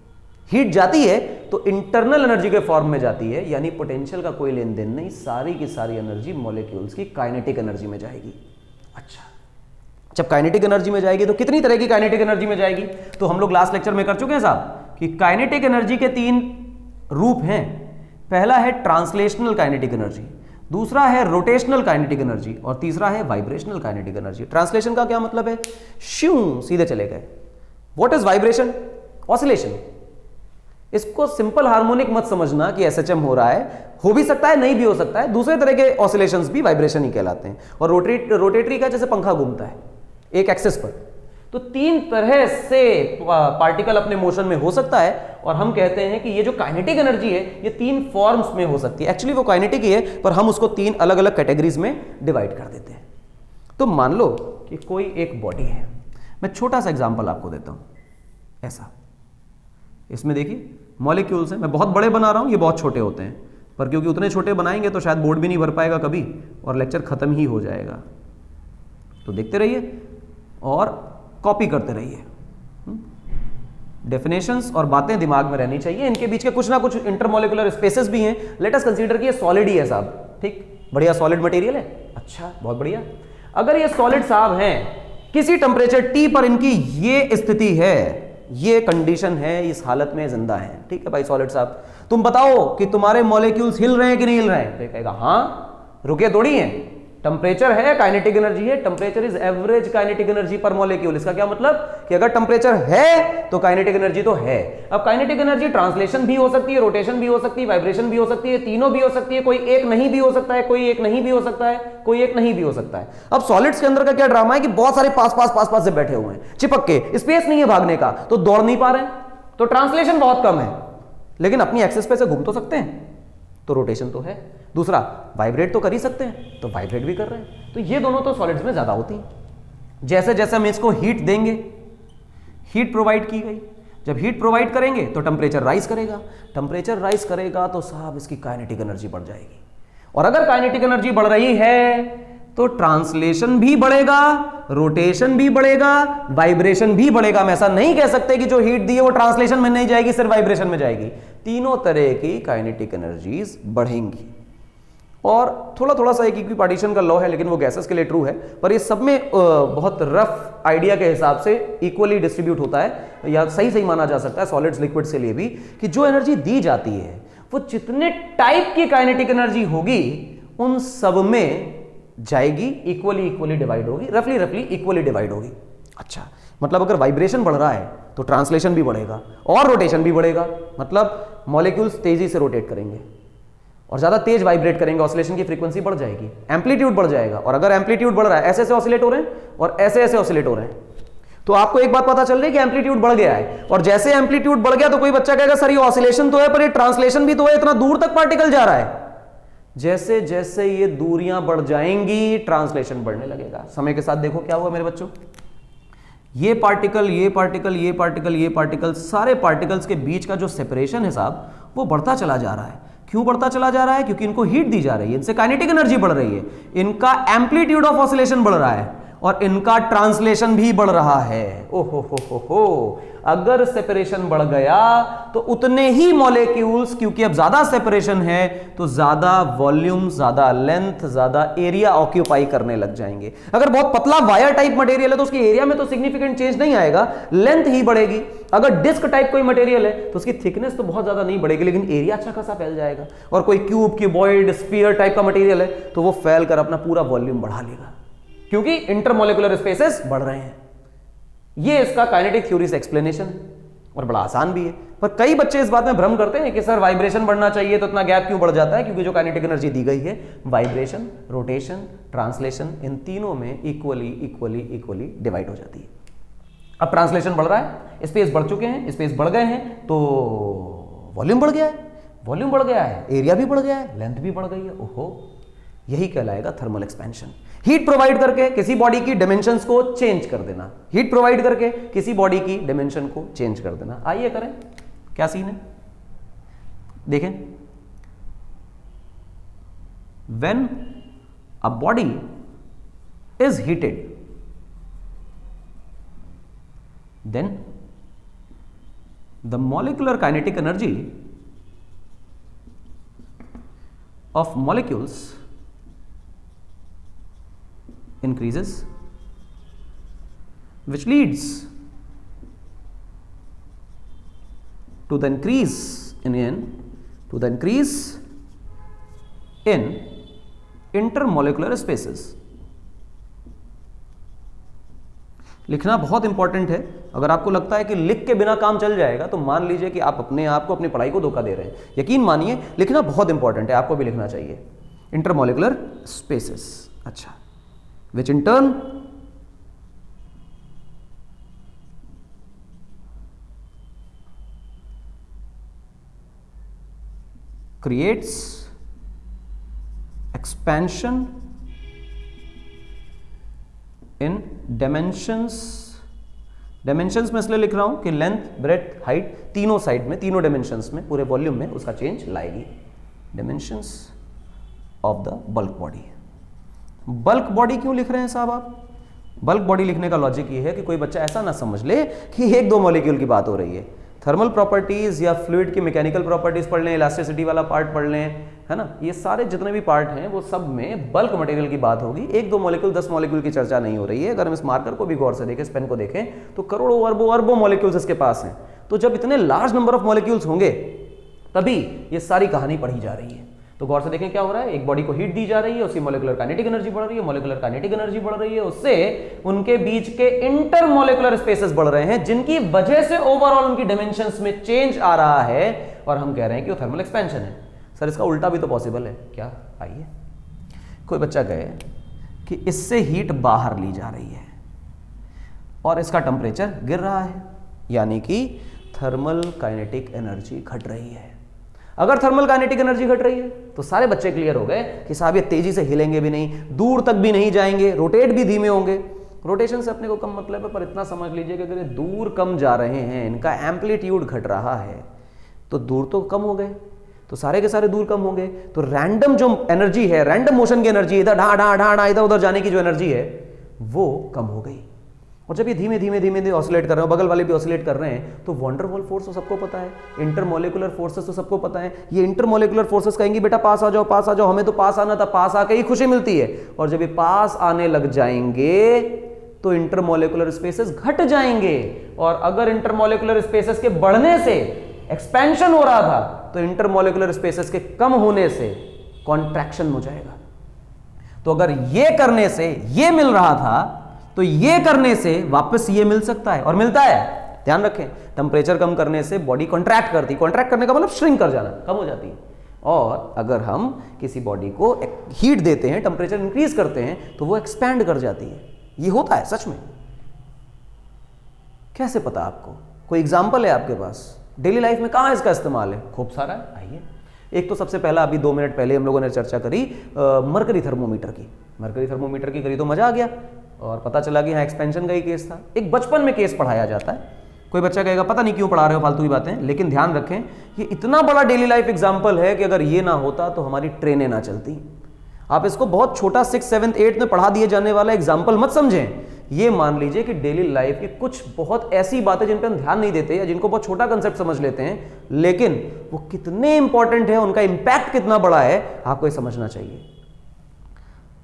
S1: हीट जाती है तो इंटरनल एनर्जी के फॉर्म में जाती है, यानी पोटेंशियल का कोई लेन देन नहीं, सारी की सारी एनर्जी मॉलिक्यूल्स की काइनेटिक एनर्जी में जाएगी। अच्छा, जब काइनेटिक एनर्जी में जाएगी तो कितनी तरह की काइनेटिक एनर्जी में जाएगी? तो हम लोग लास्ट लेक्चर में कर चुके हैं साहब कि काइनेटिक एनर्जी के 3 रूप हैं। पहला है ट्रांसलेशनल काइनेटिक एनर्जी, दूसरा है रोटेशनल काइनेटिक एनर्जी, और तीसरा है वाइब्रेशनल काइनेटिक एनर्जी। ट्रांसलेशन का क्या मतलब है? श्यू सीधे चले गए। What is vibration? ऑसिलेशन। इसको सिंपल हार्मोनिक मत समझना कि एसएचएम हो रहा है, हो भी सकता है, नहीं भी हो सकता है। दूसरे तरह के ऑसिलेशंस भी वाइब्रेशन ही कहलाते हैं। और रोटेटरी का जैसे पंखा घूमता है एक एक्सिस पर, तो 3 तरह से पार्टिकल अपने मोशन में हो सकता है, और हम कहते हैं कि ये जो काइनेटिक एनर्जी है ये 3 फॉर्म्स में हो सकती है। एक्चुअली वो काइनेटिक ही है, पर हम उसको 3 अलग अलग कैटेगरीज में डिवाइड कर देते हैं। तो मान लो कि कोई एक बॉडी है, मैं छोटा सा एग्जांपल आपको देता हूं। ऐसा, इसमें देखिए मॉलिक्यूल्स हैं, मैं बहुत बड़े बना रहा हूं, ये बहुत छोटे होते हैं, पर क्योंकि उतने छोटे बनाएंगे तो शायद बोर्ड भी नहीं भर पाएगा कभी, और लेक्चर खत्म ही हो जाएगा। तो देखते रहिए और कॉपी करते रहिए। डेफिनेशंस और बातें दिमाग में रहनी चाहिए, इनके बीच के कुछ ना कुछ इंटरमॉलिक्यूलर स्पेसेस भी हैं। लेट अस कंसीडर कि ये सॉलिड ही है साहब, ठीक, बढ़िया सॉलिड मटेरियल है। अच्छा, बहुत बढ़िया। अगर ये सॉलिड साहब हैं, किसी टेम्परेचर टी पर इनकी ये स्थिति है, ये कंडीशन है, इस हालत में जिंदा है, ठीक है भाई सॉलिड साहब, तुम बताओ कि तुम्हारे मॉलिक्यूल्स हिल रहे हैं कि नहीं हिल रहे हैं? तो कहेगा हाँ, रुके थोड़ी हैं, टेम्परेचर है, काइनेटिक एनर्जी है। Temperature is average kinetic energy पर मॉलिक्यूल। इसका क्या मतलब कि अगर टेम्परेचर है तो काइनेटिक एनर्जी तो है। अब काइनेटिक एनर्जी ट्रांसलेशन भी हो सकती है, रोटेशन भी हो सकती है, वाइब्रेशन भी हो सकती है, तीनों भी हो सकती है, कोई एक नहीं भी हो सकता है, कोई एक नहीं भी हो सकता है, कोई एक नहीं भी हो सकता है। अब सॉलिड्स के अंदर का क्या ड्रामा है कि बहुत सारे पास से बैठे हुए हैं, चिपक के, स्पेस नहीं है भागने का, तो दौड़ नहीं पा रहे हैं, तो ट्रांसलेशन बहुत कम है, लेकिन अपनी एक्सिस पे से घूम तो सकते हैं, तो रोटेशन तो है। दूसरा, वाइब्रेट तो कर ही सकते हैं, तो वाइब्रेट भी कर रहे हैं। तो ये दोनों तो सॉलिड्स में ज्यादा होती हैं। जैसे जैसे हम इसको हीट देंगे, हीट प्रोवाइड की गई, जब हीट प्रोवाइड करेंगे तो टेम्परेचर राइज करेगा, टेम्परेचर राइज करेगा तो साहब इसकी काइनेटिक एनर्जी बढ़ जाएगी, और अगर काइनेटिक एनर्जी बढ़ रही है तो ट्रांसलेशन भी बढ़ेगा, रोटेशन भी बढ़ेगा, वाइब्रेशन भी बढ़ेगा। हम ऐसा नहीं कह सकते कि जो हीट दी है वो ट्रांसलेशन में नहीं जाएगी, सिर्फ वाइब्रेशन में जाएगी। तीनों तरह की काइनेटिक एनर्जीज बढ़ेंगी। और थोड़ा थोड़ा सा एक इक्विपार्टीशन का लॉ है, लेकिन वो गैसेस के लिए ट्रू है, पर ये सब में बहुत रफ आइडिया के हिसाब से इक्वली डिस्ट्रीब्यूट होता है, या सही माना जा सकता है सॉलिड्स लिक्विड्स के लिए भी, कि जो एनर्जी दी जाती है वो जितने टाइप की काइनेटिक एनर्जी होगी उन सब में जाएगी, इक्वली डिवाइड होगी, रफली इक्वली डिवाइड होगी। अच्छा, मतलब अगर वाइब्रेशन बढ़ रहा है तो ट्रांसलेशन भी बढ़ेगा और रोटेशन भी बढ़ेगा, मतलब मॉलिक्यूल्स तेजी से रोटेट करेंगे और ज्यादा तेज वाइब्रेट करेंगे, ऑसिलेशन की फ्रीक्वेंसी बढ़ जाएगी, एम्पलीट्यूड बढ़ जाएगा। और अगर एम्पलीट्यूड बढ़ रहा है, ऐसे ऐसे ऑसिलेट हो रहे हैं और ऐसे ऐसे ऑसिलेट हो रहे हैं, तो आपको एक बात पता चल रही है कि एम्पलीट्यूड बढ़ गया है। और जैसे एम्पलीट्यूड बढ़ गया तो कोई बच्चा कहेगा सर ये ऑसिलेशन तो है पर ये ट्रांसलेशन भी तो है, इतना दूर तक पार्टिकल जा रहा है। जैसे जैसे ये दूरियां बढ़ जाएंगी ट्रांसलेशन बढ़ने लगेगा। समय के साथ देखो क्या हुआ मेरे बच्चों, ये पार्टिकल, ये पार्टिकल, ये पार्टिकल, ये पार्टिकल, सारे पार्टिकल्स के बीच का जो सेपरेशन है साहब वो बढ़ता चला जा रहा है। क्यों बढ़ता चला जा रहा है? क्योंकि इनको हीट दी जा रही है, इनसे काइनेटिक एनर्जी बढ़ रही है, इनका एम्पलीट्यूड ऑफ ऑसिलेशन बढ़ रहा है और इनका ट्रांसलेशन भी बढ़ रहा है। ओहो, अगर सेपरेशन बढ़ गया तो उतने ही मॉलिक्यूल्स, क्योंकि अब ज्यादा सेपरेशन है तो ज्यादा वॉल्यूम, ज्यादा लेंथ, ज्यादा एरिया ऑक्यूपाई करने लग जाएंगे। अगर बहुत पतला वायर टाइप मटेरियल है तो उसके एरिया में तो सिग्निफिकेंट चेंज नहीं आएगा, लेंथ ही बढ़ेगी। अगर डिस्क टाइप कोई मटेरियल है तो उसकी थिकनेस तो बहुत ज्यादा नहीं बढ़ेगी, लेकिन एरिया अच्छा खासा फैल जाएगा। और कोई क्यूब, क्यूबॉइड, स्फीयर टाइप का मटेरियल है तो वो फैल कर अपना पूरा वॉल्यूम बढ़ा लेगा, क्योंकि इंटरमोलिकुलर स्पेसेस बढ़ रहे हैं। ये इसका काइनेटिक थ्योरी से एक्सप्लेनेशन है और बड़ा आसान भी है। पर कई बच्चे इस बात में भ्रम करते हैं कि सर वाइब्रेशन बढ़ना चाहिए तो इतना गैप क्यों बढ़ जाता है? क्योंकि जो काइनेटिक एनर्जी दी गई है, वाइब्रेशन, रोटेशन, ट्रांसलेशन, इन तीनों में इक्वली डिवाइड हो जाती है। अब ट्रांसलेशन बढ़ रहा है, स्पेस बढ़ चुके हैं, स्पेस बढ़ गए हैं तो वॉल्यूम बढ़ गया है, वॉल्यूम बढ़ गया है, एरिया भी बढ़ गया है, लेंथ भी बढ़ गई है। ओहो, यही कहलाएगा थर्मल एक्सपेंशन। हीट प्रोवाइड करके किसी बॉडी की डायमेंशंस को चेंज कर देना, हीट प्रोवाइड करके किसी बॉडी की डायमेंशन को चेंज कर देना। आइए करें, क्या सीन है देखें। When a body is heated, then the molecular kinetic energy of molecules increases, which leads to the increase in intermolecular spaces. लिखना बहुत इंपॉर्टेंट है। अगर आपको लगता है कि लिख के बिना काम चल जाएगा तो मान लीजिए कि आप अपने आप को, अपनी पढ़ाई को धोखा दे रहे हैं। यकीन मानिए, लिखना बहुत इंपॉर्टेंट है, आपको भी लिखना चाहिए। इंटरमोलिकुलर स्पेसेस, अच्छा, which in turn creates expansion in dimensions. Dimensions में इसलिए लिख रहा हूं कि लेंथ, ब्रेड्थ, हाइट, तीनों साइड में, तीनों डायमेंशंस में, पूरे वॉल्यूम में उसका चेंज लाएगी। Dimensions of the bulk body. Bulk body क्यों लिख रहे हैं साहब आप? बल्क बॉडी लिखने का लॉजिक ये है कि कोई बच्चा ऐसा ना समझ ले कि एक दो मॉलिक्यूल की बात हो रही है। थर्मल प्रॉपर्टीज या फ्लूइड की मैकेनिकल प्रॉपर्टीज पढ़ लें, इलास्टिसिटी वाला पार्ट पढ़ लें, है ना, ये सारे जितने भी पार्ट हैं वो सब में बल्क मटेरियल की बात होगी। एक दो मॉलिक्यूल, 10 मॉलिक्यूल की चर्चा नहीं हो रही है। अगर हम इस मार्कर को भी गौर से देखें, इस पेन को देखें, तो करोड़ों अरबों मॉलिक्यूल्स इसके पास हैं। तो जब इतने लार्ज नंबर ऑफ मॉलिक्यूल्स होंगे तभी ये सारी कहानी पढ़ी जा रही है। तो गौर से देखें क्या हो रहा है, एक बॉडी को हीट दी जा रही है, उसकी मॉलिक्यूलर काइनेटिक एनर्जी बढ़ रही है, मॉलिक्यूलर काइनेटिक एनर्जी बढ़ रही है, उससे उनके बीच के इंटरमॉलिक्यूलर स्पेसेस बढ़ रहे हैं, जिनकी वजह से ओवरऑल उनकी डायमेंशंस में चेंज आ रहा है और हम कह रहे हैं कि वो थर्मल एक्सपेंशन है। सर इसका उल्टा भी तो पॉसिबल है क्या? आइए, कोई बच्चा कहे कि इससे हीट बाहर ली जा रही है और इसका टेम्परेचर गिर रहा है, यानी कि थर्मल काइनेटिक एनर्जी घट रही है। अगर थर्मल काइनेटिक एनर्जी घट रही है तो सारे बच्चे क्लियर हो गए कि साहब ये तेजी से हिलेंगे भी नहीं, दूर तक भी नहीं जाएंगे, रोटेट भी धीमे होंगे। रोटेशन से अपने को कम मतलब है, पर इतना समझ लीजिए कि अगर ये दूर कम जा रहे हैं, इनका एम्पलीट्यूड घट रहा है, तो दूर तो कम हो गए, तो सारे के सारे दूर कम होंगे। तो रैंडम जो एनर्जी है, रैंडम मोशन की एनर्जी, इधर ढा ढा ढा ढा इधर उधर जाने की जो एनर्जी है वो कम हो गई। और जब ये धीमे धीमे धीमे धीमे ऑसिलेट कर रहे हो, बगल वाले भी ऑसिलेट कर रहे हैं, तो वंडरवॉल फोर्स तो सबको पता है, इंटरमोलिकुलर फोर्सेस तो सबको पता है। ये इंटरमोलिकुलर फोर्सेस कहेंगे बेटा पास आ जाओ, पास आ जाओ, हमें तो पास आना था, पास आके ही खुशी मिलती है। और जब ये पास आने लग जाएंगे तो इंटरमोलिकुलर स्पेसेस घट जाएंगे, और अगर इंटरमोलिकुलर स्पेसेस के बढ़ने से एक्सपेंशन हो रहा था तो इंटरमोलिकुलर स्पेसेस के कम होने से कॉन्ट्रैक्शन हो जाएगा। तो अगर ये करने से ये मिल रहा था तो ये करने से वापस ये मिल सकता है, और मिलता है। ध्यान रखें, टेम्परेचर कम करने से बॉडी कॉन्ट्रैक्ट करती है, कॉन्ट्रैक्ट करने का मतलब श्रिंक कर जाना, कम हो जाती है। और अगर हम किसी बॉडी को हीट देते हैं, टेम्परेचर इंक्रीज करते हैं, तो वो एक्सपैंड कर जाती है। ये होता है सच में। कैसे पता आपको? कोई एग्जाम्पल है आपके पास? डेली लाइफ में कहां इसका इस्तेमाल है? खूब सारा है। आइए, एक तो सबसे पहला अभी 2 मिनट पहले हम लोगों ने चर्चा करी मरकरी थर्मोमीटर की। मरकरी थर्मोमीटर की करी तो मजा आ गया और पता चला कि यहाँ एक्सपेंशन का ही केस था। एक बचपन में केस पढ़ाया जाता है, कोई बच्चा कहेगा पता नहीं क्यों पढ़ा रहे हो फालतू की बातें, लेकिन ध्यान रखें ये इतना बड़ा डेली लाइफ एग्जाम्पल है कि अगर ये ना होता तो हमारी ट्रेनें ना चलती। आप इसको बहुत छोटा 6, 7, 8 में पढ़ा दिए जाने वाला एग्जाम्पल मत समझें। ये मान लीजिए कि डेली लाइफ की कुछ बहुत ऐसी बातें जिन पर हम ध्यान नहीं देते या जिनको बहुत छोटा कंसेप्ट समझ लेते हैं, लेकिन वो कितने इंपॉर्टेंट है, उनका इंपैक्ट कितना बड़ा है, आपको ये समझना चाहिए।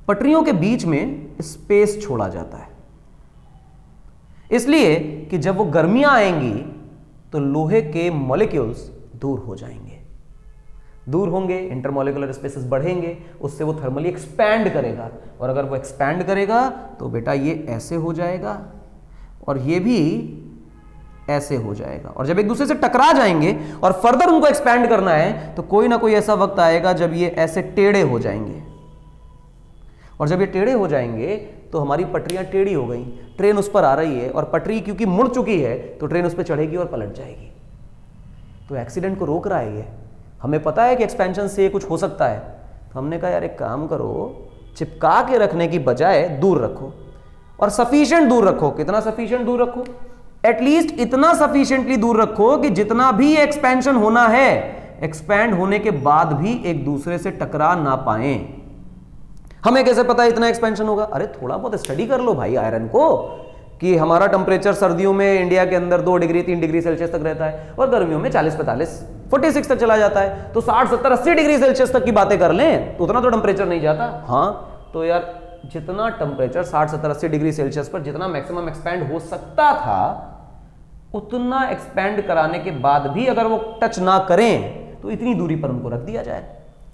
S1: पटरियों के बीच में स्पेस छोड़ा जाता है इसलिए कि जब वो गर्मियां आएंगी तो लोहे के मॉलिक्यूल्स दूर हो जाएंगे, दूर होंगे, इंटरमॉलिक्यूलर स्पेसेस बढ़ेंगे, उससे वो थर्मली एक्सपैंड करेगा, और अगर वो एक्सपैंड करेगा तो बेटा ये ऐसे हो जाएगा और ये भी ऐसे हो जाएगा, और जब एक दूसरे से टकरा जाएंगे और फर्दर उनको एक्सपैंड करना है तो कोई ना कोई ऐसा वक्त आएगा जब ये ऐसे टेढ़े हो जाएंगे, और जब ये टेढ़े हो जाएंगे तो हमारी पटरियां टेढ़ी हो गई, ट्रेन उस पर आ रही है और पटरी क्योंकि मुड़ चुकी है तो ट्रेन उस पर चढ़ेगी और पलट जाएगी। तो एक्सीडेंट को रोक रहा है ये। हमें पता है कि एक्सपेंशन से कुछ हो सकता है, तो हमने कहा यार एक काम करो, चिपका के रखने की बजाय दूर रखो, और सफिशिएंट दूर रखो। कितना सफिशिएंट दूर रखो? एटलीस्ट इतना सफिशिएंटली दूर रखो कि जितना भी एक्सपेंशन होना है, एक्सपैंड होने के बाद भी एक दूसरे से टकरा ना पाए। हमें कैसे पता है इतना एक्सपेंशन होगा? अरे थोड़ा बहुत स्टडी कर लो भाई आयरन को, कि हमारा टेम्परेचर सर्दियों में इंडिया के अंदर 2 डिग्री 3 डिग्री सेल्सियस तक रहता है और गर्मियों में 40-45 46 तक चला जाता है, तो 60 70 80 डिग्री सेल्सियस तक की बातें कर लें तो उतना तो टेम्परेचर नहीं जाता। हाँ तो यार जितना टेम्परेचर 60 70 80 डिग्री सेल्सियस पर जितना मैक्सिमम एक्सपैंड हो सकता था उतना एक्सपैंड कराने के बाद भी अगर वो टच ना करें तो इतनी दूरी पर उनको रख दिया जाए,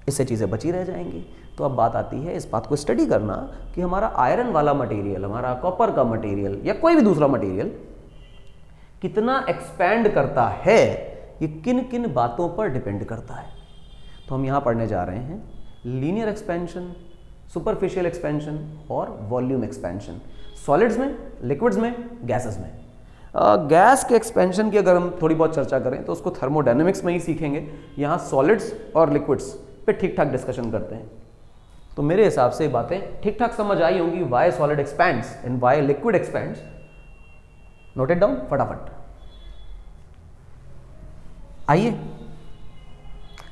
S1: इससे चीजें बची रह जाएंगी। तो अब बात आती है इस बात को स्टडी करना कि हमारा आयरन वाला मटेरियल, हमारा कॉपर का मटेरियल या कोई भी दूसरा मटेरियल कितना एक्सपैंड करता है, ये किन किन बातों पर डिपेंड करता है। तो हम यहां पढ़ने जा रहे हैं लीनियर एक्सपेंशन, सुपरफिशियल एक्सपेंशन और वॉल्यूम एक्सपेंशन, सॉलिड्स में, लिक्विड्स में, गैसेस में। गैस के एक्सपेंशन की अगर हम थोड़ी बहुत चर्चा करें तो उसको थर्मोडायनेमिक्स में ही सीखेंगे, यहाँ सॉलिड्स और लिक्विड्स पे ठीक ठाक डिस्कशन करते हैं। तो मेरे हिसाब से बातें ठीक ठाक समझ आई होंगी, why solid expands and why liquid expands. Noted down फटाफट। आइए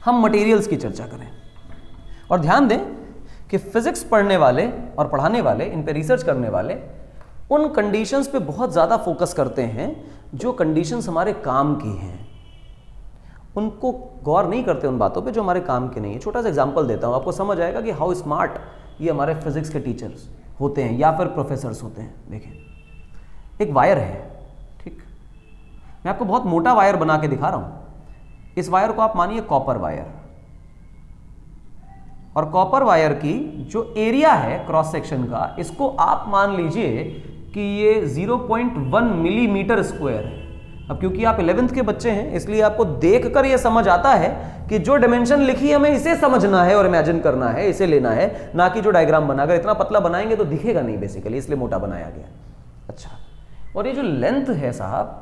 S1: हम मटेरियल्स की चर्चा करें, और ध्यान दें कि फिजिक्स पढ़ने वाले और पढ़ाने वाले, इन पे रिसर्च करने वाले उन कंडीशंस पे बहुत ज़्यादा फोकस करते हैं जो कंडीशंस हमारे काम की हैं, उनको गौर नहीं करते उन बातों पे जो हमारे काम के नहीं है। छोटा सा एग्जांपल देता हूँ, आपको समझ आएगा कि हाउ स्मार्ट ये हमारे फिजिक्स के टीचर्स होते हैं या फिर प्रोफेसर्स होते हैं। देखें एक वायर है, ठीक, मैं आपको बहुत मोटा वायर बना के दिखा रहा हूँ। इस वायर को आप मानिए कॉपर वायर, और कॉपर वायर की जो एरिया है क्रॉस सेक्शन का, इसको आप मान लीजिए कि ये 0.1 मिलीमीटर स्क्वायर है। अब क्योंकि आप 11th के बच्चे हैं इसलिए आपको देखकर ये समझ आता है कि जो डायमेंशन लिखी है हमें इसे समझना है और इमेजिन करना है, इसे लेना है, ना कि जो डायग्राम बना। अगर इतना पतला बनाएंगे तो दिखेगा नहीं बेसिकली, इसलिए मोटा बनाया गया। अच्छा, और ये जो लेंथ है साहब,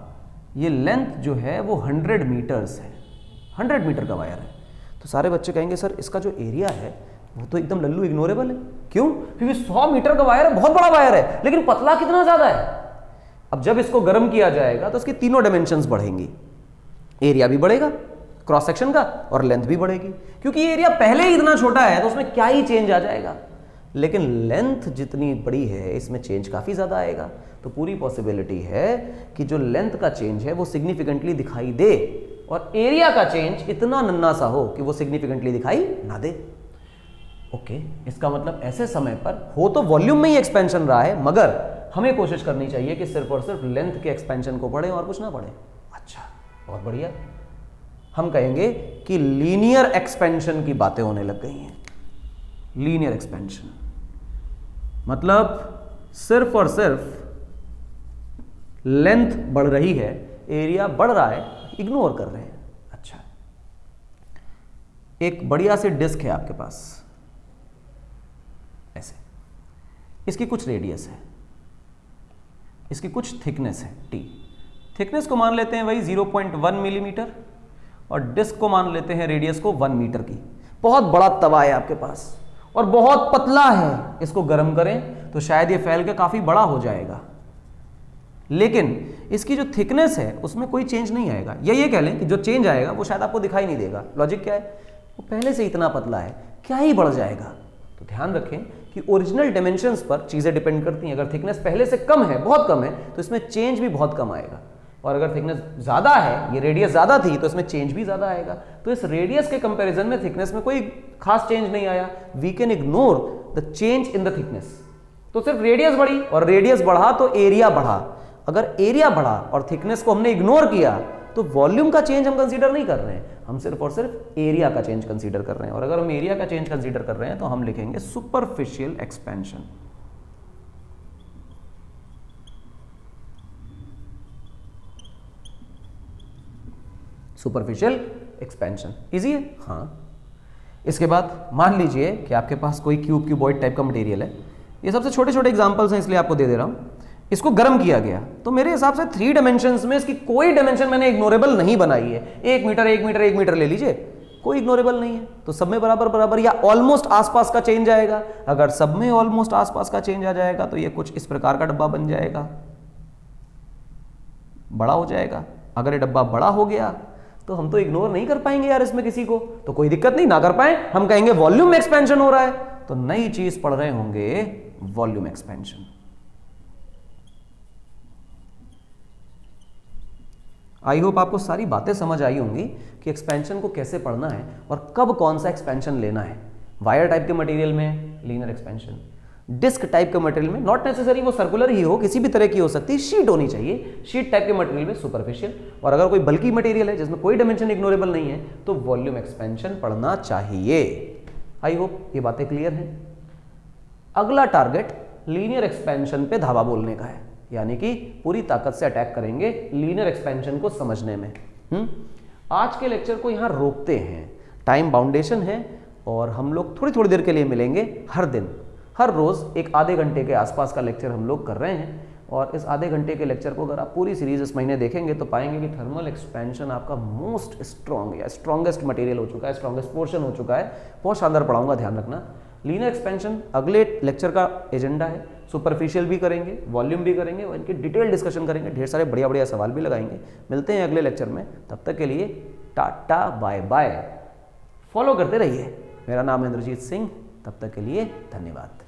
S1: ये लेंथ जो है वो 100 मीटर्स है, 100 मीटर का वायर है। तो सारे बच्चे कहेंगे सर इसका जो एरिया है वो तो एकदम लल्लू इग्नोरेबल है। क्यों? क्योंकि 100 मीटर का वायर है, बहुत बड़ा वायर है, लेकिन पतला कितना ज्यादा है। अब जब इसको गर्म किया जाएगा तो इसकी तीनों डायमेंशंस बढ़ेंगी, एरिया भी बढ़ेगा क्रॉस सेक्शन का और लेंथ भी बढ़ेगी। क्योंकि एरिया पहले ही इतना छोटा है तो उसमें क्या ही चेंज आ जाएगा, लेकिन लेंथ जितनी बड़ी है इसमें चेंज काफी ज्यादा आएगा। तो पूरी पॉसिबिलिटी है कि जो लेंथ का चेंज है वो सिग्निफिकेंटली दिखाई दे और एरिया का चेंज इतना नन्हा सा हो कि वो सिग्निफिकेंटली दिखाई ना दे। ओके, इसका मतलब ऐसे समय पर हो तो वॉल्यूम में ही एक्सपेंशन रहा है, मगर हमें कोशिश करनी चाहिए कि सिर्फ और सिर्फ लेंथ के एक्सपेंशन को पढ़ें और कुछ ना पढ़ें। अच्छा, बहुत बढ़िया। हम कहेंगे कि लीनियर एक्सपेंशन की बातें होने लग गई हैं। लीनियर एक्सपेंशन मतलब सिर्फ और सिर्फ लेंथ बढ़ रही है, एरिया बढ़ रहा है, इग्नोर कर रहे हैं। अच्छा, एक बढ़िया सी डिस्क है आपके पास, ऐसे, इसकी कुछ रेडियस है, इसकी कुछ थिकनेस है टी। थिकनेस को मान लेते हैं वही 0.1 मिलीमीटर और डिस्क को मान लेते हैं रेडियस को 1 मीटर की। बहुत बड़ा तवा है आपके पास और बहुत पतला है, इसको गर्म करें तो शायद ये फैल के काफी बड़ा हो जाएगा, लेकिन इसकी जो थिकनेस है उसमें कोई चेंज नहीं आएगा, या ये कह लें कि जो चेंज आएगा वो शायद आपको दिखाई नहीं देगा। लॉजिक क्या है, वो पहले से इतना पतला है, क्या ही बढ़ जाएगा। तो ध्यान रखें कि ओरिजिनल डायमेंशंस पर चीजें डिपेंड करती हैं। अगर थिकनेस पहले से कम है, बहुत कम है, तो इसमें चेंज भी बहुत कम आएगा, और अगर थिकनेस ज्यादा है, ये रेडियस ज्यादा थी, तो इसमें चेंज भी ज्यादा आएगा। तो इस रेडियस के कंपैरिजन में थिकनेस में कोई खास चेंज नहीं आया। We can ignore the change in the thickness. तो सिर्फ रेडियस बढ़ी, और रेडियस बढ़ा तो एरिया बढ़ा। अगर एरिया बढ़ा और थिकनेस को हमने इग्नोर किया तो वॉल्यूम का चेंज हम कंसीडर नहीं कर रहे हैं, हम सिर्फ और सिर्फ एरिया का चेंज कंसीडर कर रहे हैं। और अगर हम एरिया का चेंज कंसीडर कर रहे हैं तो हम लिखेंगे superficial expansion. Superficial expansion easy है। हाँ, इसके बाद मान लीजिए कि आपके पास कोई क्यूब क्यूबॉइड टाइप का मटेरियल है। ये सबसे छोटे छोटे एग्जांपल्स हैं इसलिए आपको दे रहा हूं। इसको गर्म किया गया तो मेरे हिसाब से 3 डायमेंशंस में इसकी कोई डायमेंशन मैंने इग्नोरेबल नहीं बनाई है। 1 मीटर 1 मीटर 1 मीटर ले लीजिए, कोई इग्नोरेबल नहीं है। तो सब में बराबर बराबर या ऑलमोस्ट आसपास का चेंज आएगा। अगर सब में ऑलमोस्ट आसपास का चेंज आ जाएगा तो ये कुछ इस प्रकार का डब्बा बन जाएगा, बड़ा हो जाएगा। अगर ये डब्बा बड़ा हो गया तो हम तो इग्नोर नहीं कर पाएंगे यार इसमें किसी को, तो कोई दिक्कत नहीं, ना कर पाए, हम कहेंगे वॉल्यूम में एक्सपेंशन हो रहा है। तो नई चीज पढ़ रहे होंगे वॉल्यूम एक्सपेंशन। आई होप आपको सारी बातें समझ आई होंगी कि एक्सपेंशन को कैसे पढ़ना है और कब कौन सा एक्सपेंशन लेना है। वायर टाइप के मटेरियल में लीनियर एक्सपेंशन, डिस्क टाइप के मटेरियल में नॉट नेसेसरी वो सर्कुलर ही हो, किसी भी तरह की हो सकती है, शीट होनी चाहिए, शीट टाइप के मटेरियल में सुपरफिशियल। और अगर कोई बल्की मटेरियल है जिसमें कोई डायमेंशन इग्नोरेबल नहीं है तो वॉल्यूम एक्सपेंशन पढ़ना चाहिए। आई होप ये बातें क्लियर हैं। अगला टारगेट लीनियर एक्सपेंशन पे धावा बोलने का है, यानी कि पूरी ताकत से अटैक करेंगे लीनियर एक्सपेंशन को समझने में। आज के लेक्चर को यहाँ रोकते हैं, टाइम बाउंडेशन है, और हम लोग थोड़ी थोड़ी देर के लिए मिलेंगे हर दिन, हर रोज एक आधे घंटे के आसपास का लेक्चर हम लोग कर रहे हैं। और इस आधे घंटे के लेक्चर को अगर आप पूरी सीरीज इस महीने देखेंगे तो पाएंगे कि थर्मल एक्सपेंशन आपका मोस्ट स्ट्रॉन्ग या स्ट्रॉन्गेस्ट मटेरियल हो चुका है, स्ट्रॉन्गेस्ट पोर्शन हो चुका है। बहुत शानदार पढ़ाऊंगा, ध्यान रखना। लीनियर एक्सपेंशन अगले लेक्चर का एजेंडा है। सुपरफिशियल भी करेंगे, वॉल्यूम भी करेंगे, और इनकी डिटेल डिस्कशन करेंगे, ढेर सारे बढ़िया बढ़िया सवाल भी लगाएंगे। मिलते हैं अगले लेक्चर में, तब तक के लिए टाटा बाय बाय। फॉलो करते रहिए। मेरा नाम है इंद्रजीत सिंह, तब तक के लिए धन्यवाद।